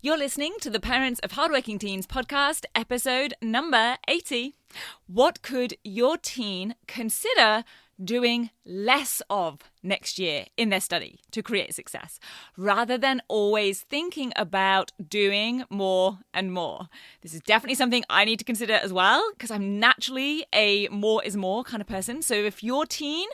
You're listening to the Parents of Hardworking Teens podcast, episode number 80. What could your teen consider doing less of next year in their study to create success, rather than always thinking about doing more and more? This is definitely something I need to consider as well, because I'm naturally a more is more kind of person. So if your teen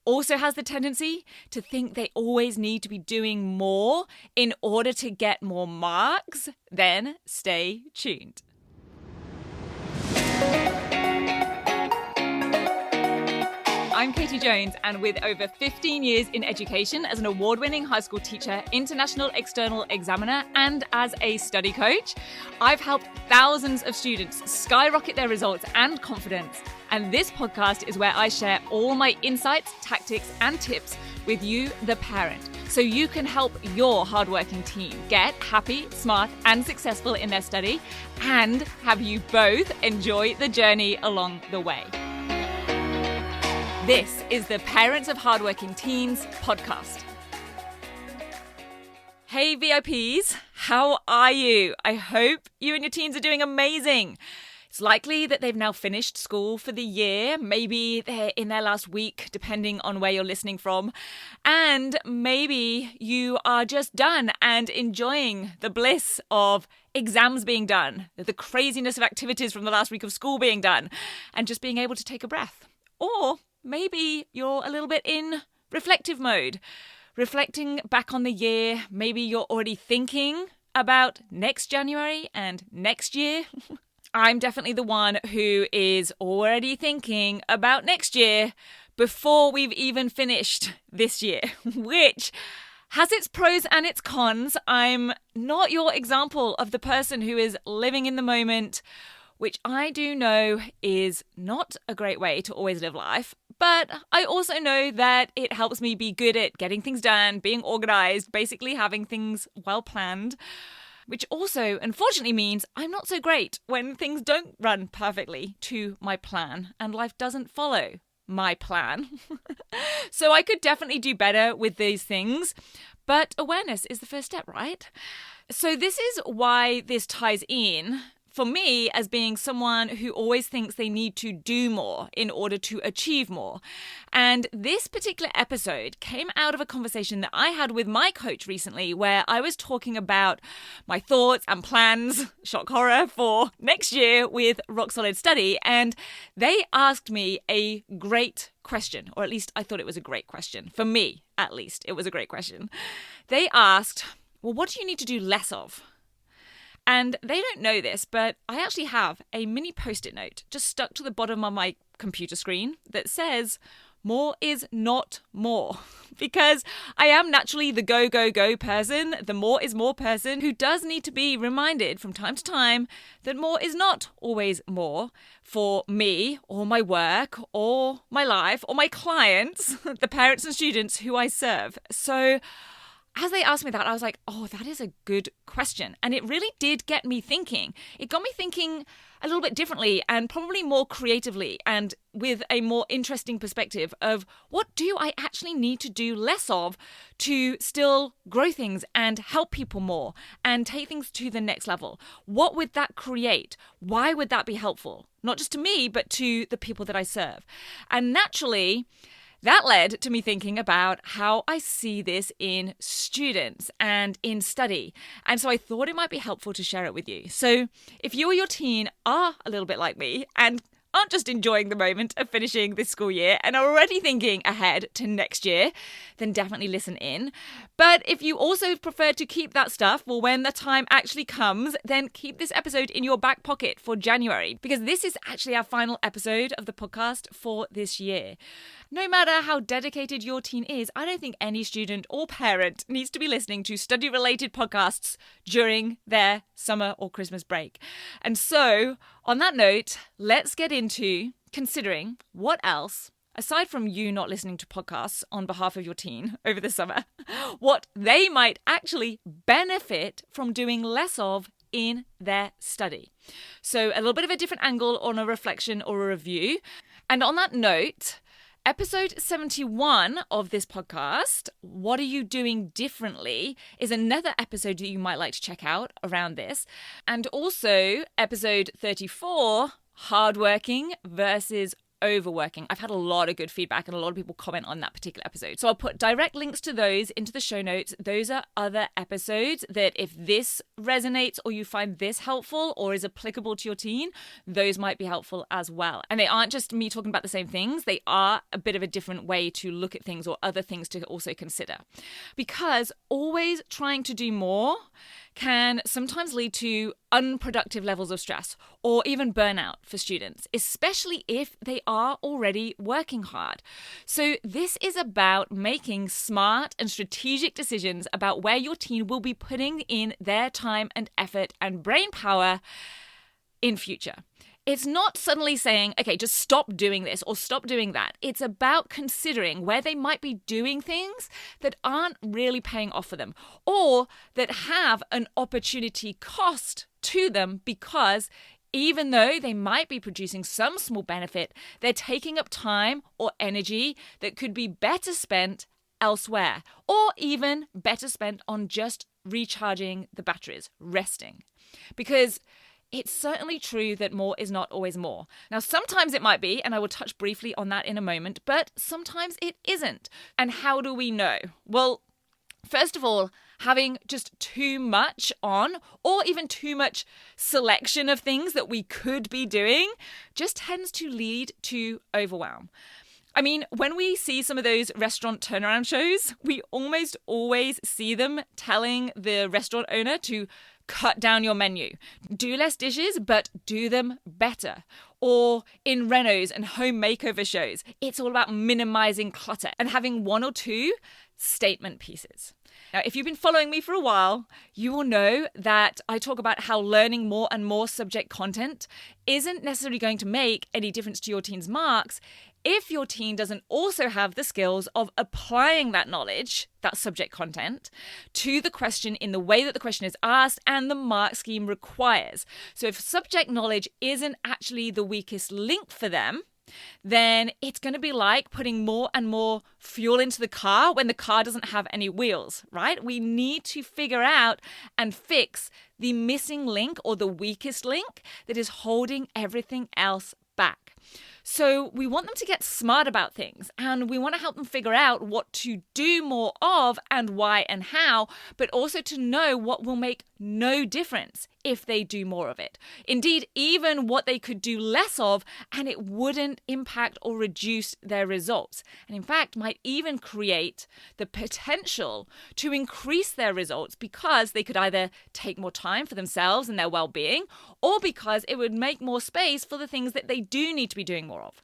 also has the tendency to think they always need to be doing more in order to get more marks, then stay tuned. I'm Katie Jones, and with over 15 years in education as an award-winning high school teacher, international external examiner, and as a study coach, I've helped thousands of students skyrocket their results and confidence. And this podcast is where I share all my insights, tactics, and tips with you, the parent, so you can help your hardworking teen get happy, smart, and successful in their study, and have you both enjoy the journey along the way. This is the Parents of Hardworking Teens podcast. Hey VIPs, how are you? I hope you and your teens are doing amazing. It's likely that they've now finished school for the year. Maybe they're in their last week, depending on where you're listening from. And maybe you are just done and enjoying the bliss of exams being done, the craziness of activities from the last week of school being done, and just being able to take a breath. Or maybe you're a little bit in reflective mode, reflecting back on the year. Maybe you're already thinking about next January and next year. I'm definitely the one who is already thinking about next year before we've even finished this year, which has its pros and its cons. I'm not your example of the person who is living in the moment, which I do know is not a great way to always live life. But I also know that it helps me be good at getting things done, being organized, basically having things well planned, which also unfortunately means I'm not so great when things don't run perfectly to my plan and life doesn't follow my plan. So I could definitely do better with these things, but awareness is the first step, right? So this is why this ties in for me as being someone who always thinks they need to do more in order to achieve more. And this particular episode came out of a conversation that I had with my coach recently, where I was talking about my thoughts and plans, shock horror, for next year with Rock Solid Study. And they asked me a great question, or at least I thought it was a great question. For me, at least, it was a great question. They asked, well, what do you need to do less of? And they don't know this, but I actually have a mini post-it note just stuck to the bottom of my computer screen that says, more is not more. Because I am naturally the go, go, go person, the more is more person who does need to be reminded from time to time that more is not always more for me or my work or my life or my clients, the parents and students who I serve. So as they asked me that, I was like, oh, that is a good question. And it really did get me thinking. It got me thinking a little bit differently and probably more creatively and with a more interesting perspective of what do I actually need to do less of to still grow things and help people more and take things to the next level? What would that create? Why would that be helpful? Not just to me, but to the people that I serve. And naturally, that led to me thinking about how I see this in students and in study. And so I thought it might be helpful to share it with you. So if you or your teen are a little bit like me and aren't just enjoying the moment of finishing this school year and are already thinking ahead to next year, then definitely listen in. But if you also prefer to keep that stuff for when the time actually comes, then keep this episode in your back pocket for January, because this is actually our final episode of the podcast for this year. No matter how dedicated your teen is, I don't think any student or parent needs to be listening to study-related podcasts during their summer or Christmas break. And so, on that note, let's get into considering what else, aside from you not listening to podcasts on behalf of your teen over the summer, what they might actually benefit from doing less of in their study. So a little bit of a different angle on a reflection or a review. And on that note, Episode 71 of this podcast, What Are You Doing Differently, is another episode that you might like to check out around this. And also episode 34, Hardworking versus Overworking. I've had a lot of good feedback and a lot of people comment on that particular episode. So I'll put direct links to those into the show notes. Those are other episodes that if this resonates or you find this helpful or is applicable to your teen, those might be helpful as well. And they aren't just me talking about the same things. They are a bit of a different way to look at things or other things to also consider. Because always trying to do more can sometimes lead to unproductive levels of stress or even burnout for students, especially if they are already working hard. So this is about making smart and strategic decisions about where your teen will be putting in their time and effort and brain power in future. It's not suddenly saying, okay, just stop doing this or stop doing that. It's about considering where they might be doing things that aren't really paying off for them or that have an opportunity cost to them because even though they might be producing some small benefit, they're taking up time or energy that could be better spent elsewhere or even better spent on just recharging the batteries, resting. Because it's certainly true that more is not always more. Now, sometimes it might be, and I will touch briefly on that in a moment, but sometimes it isn't. And how do we know? Well, first of all, having just too much on or even too much selection of things that we could be doing just tends to lead to overwhelm. I mean, when we see some of those restaurant turnaround shows, we almost always see them telling the restaurant owner to cut down your menu. Do less dishes, but do them better. Or in renos and home makeover shows, it's all about minimizing clutter and having one or two statement pieces. Now, if you've been following me for a while, you will know that I talk about how learning more and more subject content isn't necessarily going to make any difference to your teen's marks if your teen doesn't also have the skills of applying that knowledge, that subject content, to the question in the way that the question is asked and the mark scheme requires. So if subject knowledge isn't actually the weakest link for them, then it's going to be like putting more and more fuel into the car when the car doesn't have any wheels, right? We need to figure out and fix the missing link or the weakest link that is holding everything else back. So we want them to get smart about things and we want to help them figure out what to do more of and why and how, but also to know what will make no difference if they do more of it. Indeed, even what they could do less of and it wouldn't impact or reduce their results. And in fact, might even create the potential to increase their results because they could either take more time for themselves and their well-being or because it would make more space for the things that they do need to be doing more of.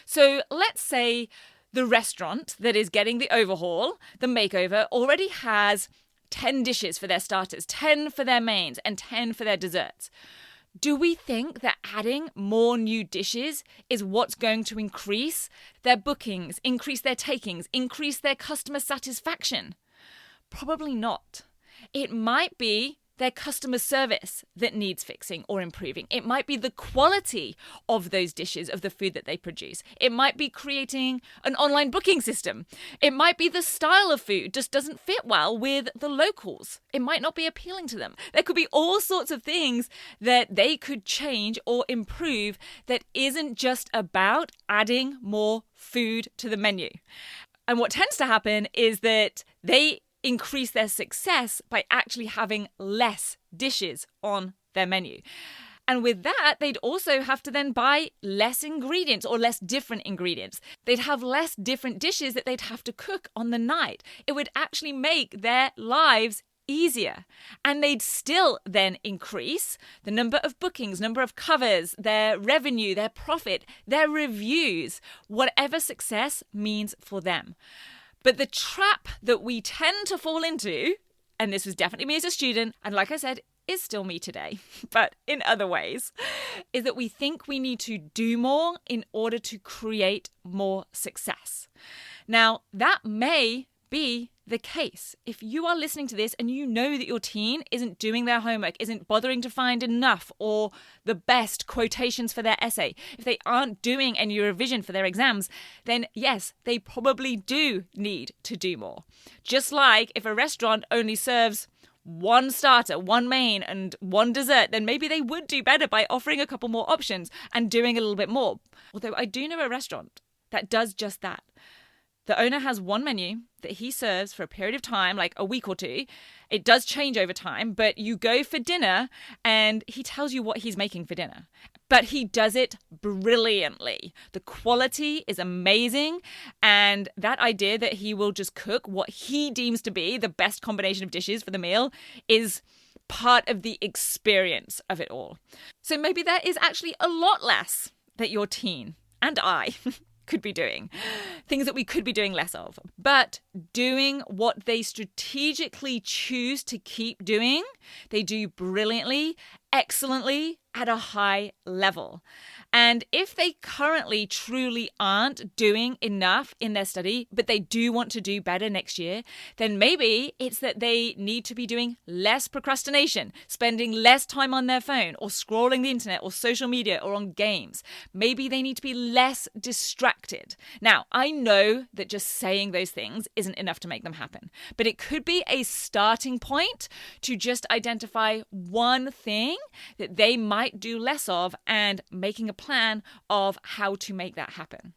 So let's say the restaurant that is getting the overhaul, the makeover, already has 10 dishes for their starters, 10 for their mains, and 10 for their desserts. Do we think that adding more new dishes is what's going to increase their bookings, increase their takings, increase their customer satisfaction? Probably not. It might be their customer service that needs fixing or improving. It might be the quality of those dishes, of the food that they produce. It might be creating an online booking system. It might be the style of food just doesn't fit well with the locals. It might not be appealing to them. There could be all sorts of things that they could change or improve that isn't just about adding more food to the menu. And what tends to happen is that they increase their success by actually having less dishes on their menu. And with that, they'd also have to then buy less ingredients or less different ingredients. They'd have less different dishes that they'd have to cook on the night. It would actually make their lives easier. And they'd still then increase the number of bookings, number of covers, their revenue, their profit, their reviews, whatever success means for them. But the trap that we tend to fall into, and this was definitely me as a student, and like I said, is still me today, but in other ways, is that we think we need to do more in order to create more success. Now, that may be the case, if you are listening to this and you know that your teen isn't doing their homework, isn't bothering to find enough or the best quotations for their essay, if they aren't doing any revision for their exams, then yes, they probably do need to do more. Just like if a restaurant only serves one starter, one main, and one dessert, then maybe they would do better by offering a couple more options and doing a little bit more. Although I do know a restaurant that does just that. The owner has one menu that he serves for a period of time, like a week or two. It does change over time, but you go for dinner and he tells you what he's making for dinner. But he does it brilliantly. The quality is amazing. And that idea that he will just cook what he deems to be the best combination of dishes for the meal is part of the experience of it all. So maybe there is actually a lot less that your teen and I could be doing, things that we could be doing less of, but doing what they strategically choose to keep doing, they do brilliantly, excellently, at a high level. And if they currently truly aren't doing enough in their study, but they do want to do better next year, then maybe it's that they need to be doing less procrastination, spending less time on their phone or scrolling the internet or social media or on games. Maybe they need to be less distracted. Now, I know that just saying those things isn't enough to make them happen, but it could be a starting point to just identify one thing that they might do less of and making a plan of how to make that happen.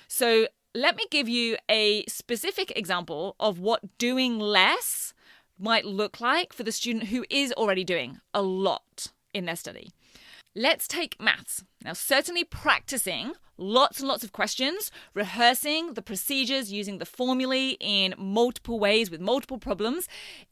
So let me give you a specific example of what doing less might look like for the student who is already doing a lot in their study. Let's take maths. Now, certainly practicing lots and lots of questions, rehearsing the procedures, using the formulae in multiple ways with multiple problems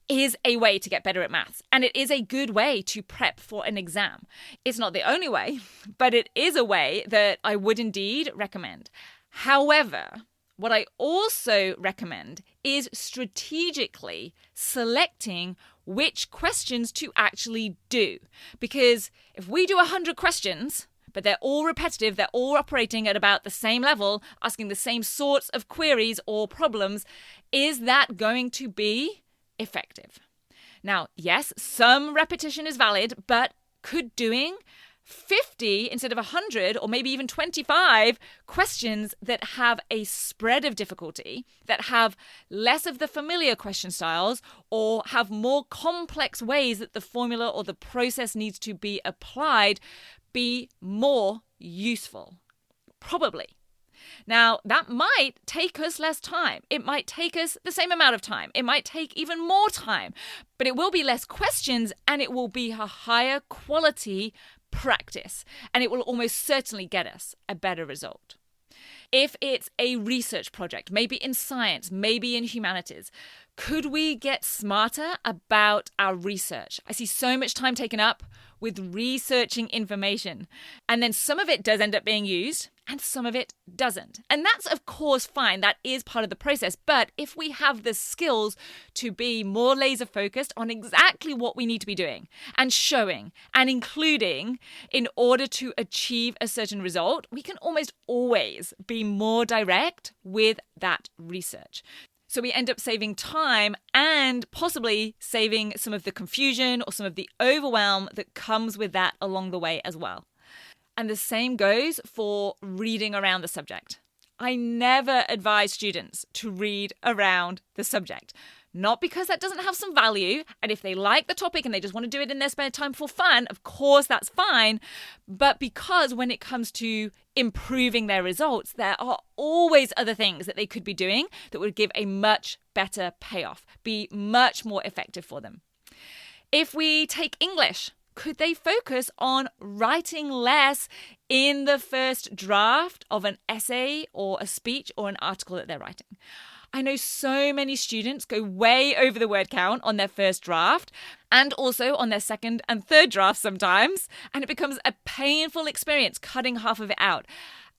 is a way to get better at maths. And it is a good way to prep for an exam. It's not the only way, but it is a way that I would indeed recommend. However, what I also recommend is strategically selecting which questions to actually do. Because if we do 100 questions, but they're all repetitive, they're all operating at about the same level, asking the same sorts of queries or problems, is that going to be effective? Now, yes, some repetition is valid, but could doing 50 instead of 100 or maybe even 25 questions that have a spread of difficulty, that have less of the familiar question styles or have more complex ways that the formula or the process needs to be applied, be more useful? Probably. Now, that might take us less time. It might take us the same amount of time. It might take even more time, but it will be less questions and it will be a higher quality practice, and it will almost certainly get us a better result. If it's a research project, maybe in science, maybe in humanities, could we get smarter about our research? I see so much time taken up with researching information, and then some of it does end up being used and some of it doesn't. And that's of course fine, that is part of the process. But if we have the skills to be more laser focused on exactly what we need to be doing and showing and including in order to achieve a certain result, we can almost always be more direct with that research. So we end up saving time and possibly saving some of the confusion or some of the overwhelm that comes with that along the way as well. And the same goes for reading around the subject. I never advise students to read around the subject. Not because that doesn't have some value, and if they like the topic and they just want to do it in their spare time for fun, of course that's fine, but because when it comes to improving their results, there are always other things that they could be doing that would give a much better payoff, be much more effective for them. If we take English, could they focus on writing less in the first draft of an essay or a speech or an article that they're writing? I know so many students go way over the word count on their first draft and also on their second and third draft sometimes, and it becomes a painful experience cutting half of it out.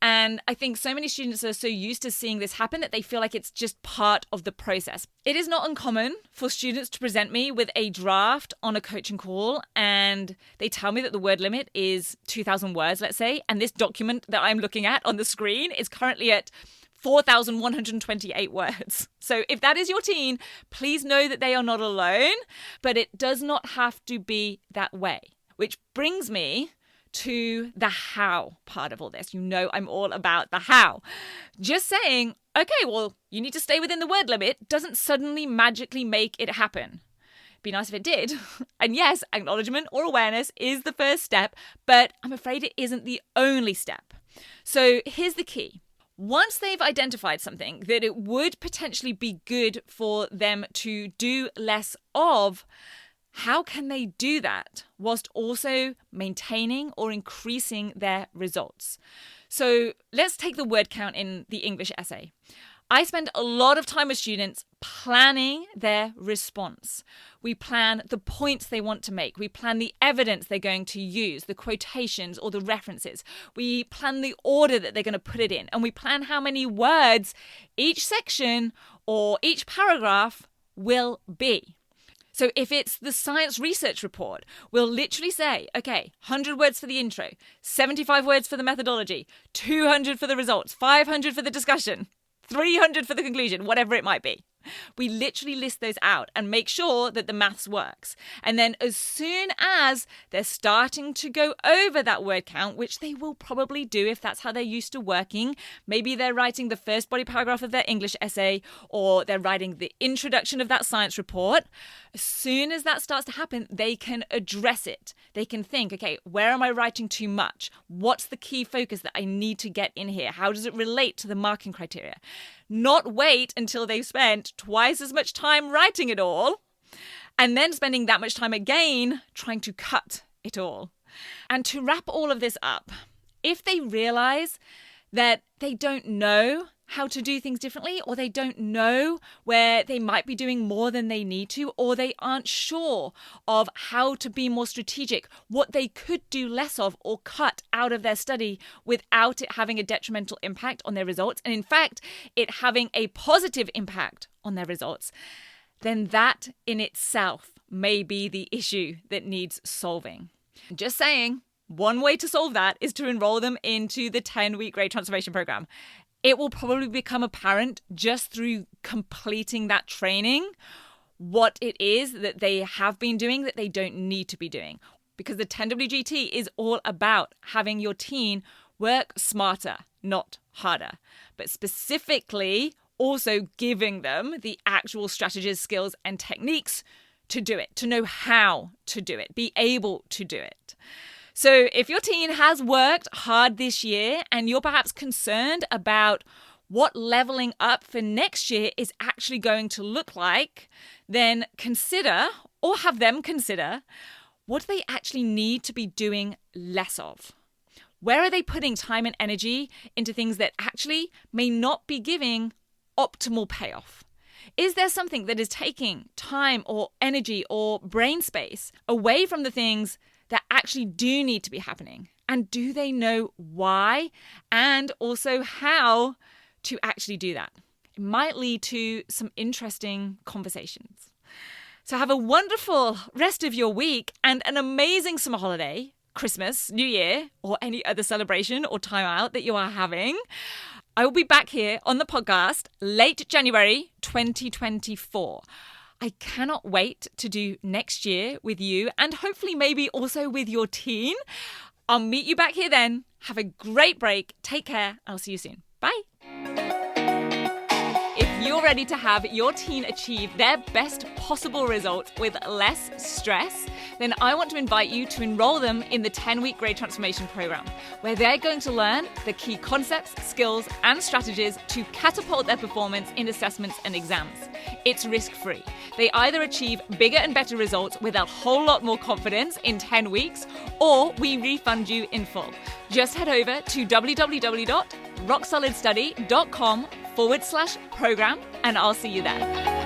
And I think so many students are so used to seeing this happen that they feel like it's just part of the process. It is not uncommon for students to present me with a draft on a coaching call and they tell me that the word limit is 2,000 words, let's say, and this document that I'm looking at on the screen is currently at 4,128 words. So if that is your teen, please know that they are not alone, but it does not have to be that way. Which brings me to the how part of all this. You know I'm all about the how. Just saying, okay, well, you need to stay within the word limit doesn't suddenly magically make it happen. Be nice if it did. And yes, acknowledgement or awareness is the first step, but I'm afraid it isn't the only step. So here's the key. Once they've identified something that it would potentially be good for them to do less of, how can they do that whilst also maintaining or increasing their results? So let's take the word count in the English essay. I spend a lot of time with students planning their response. We plan the points they want to make. We plan the evidence they're going to use, the quotations or the references. We plan the order that they're going to put it in. And we plan how many words each section or each paragraph will be. So if it's the science research report, we'll literally say, okay, 100 words for the intro, 75 words for the methodology, 200 for the results, 500 for the discussion, 300 for the conclusion, whatever it might be. We literally list those out and make sure that the maths works. And then as soon as they're starting to go over that word count, which they will probably do if that's how they're used to working, maybe they're writing the first body paragraph of their English essay or they're writing the introduction of that science report. As soon as that starts to happen, they can address it. They can think, okay, where am I writing too much? What's the key focus that I need to get in here? How does it relate to the marking criteria? Not wait until they've spent twice as much time writing it all and then spending that much time again trying to cut it all. And to wrap all of this up, if they realize that they don't know how to do things differently, or they don't know where they might be doing more than they need to, or they aren't sure of how to be more strategic, what they could do less of or cut out of their study without it having a detrimental impact on their results, and in fact, it having a positive impact on their results, then that in itself may be the issue that needs solving. Just saying, one way to solve that is to enroll them into the 10-week grade transformation program. It will probably become apparent just through completing that training what it is that they have been doing that they don't need to be doing. Because the 10WGT is all about having your teen work smarter, not harder. But specifically also giving them the actual strategies, skills, and techniques to do it, to know how to do it, be able to do it. So if your teen has worked hard this year and you're perhaps concerned about what leveling up for next year is actually going to look like, then consider, or have them consider, what do they actually need to be doing less of? Where are they putting time and energy into things that actually may not be giving optimal payoff? Is there something that is taking time or energy or brain space away from the things that actually do need to be happening? And do they know why and also how to actually do that? It might lead to some interesting conversations. So have a wonderful rest of your week and an amazing summer holiday, Christmas, New Year, or any other celebration or time out that you are having. I will be back here on the podcast late January 2024. I cannot wait to do next year with you and hopefully maybe also with your teen. I'll meet you back here then. Have a great break. Take care. I'll see you soon. Bye. If you're ready to have your teen achieve their best possible results with less stress, then I want to invite you to enroll them in the 10-week grade transformation program, where they're going to learn the key concepts, skills, and strategies to catapult their performance in assessments and exams. It's risk-free. They either achieve bigger and better results with a whole lot more confidence in 10 weeks, or we refund you in full. Just head over to www.rocksolidstudy.com/program, and I'll see you there.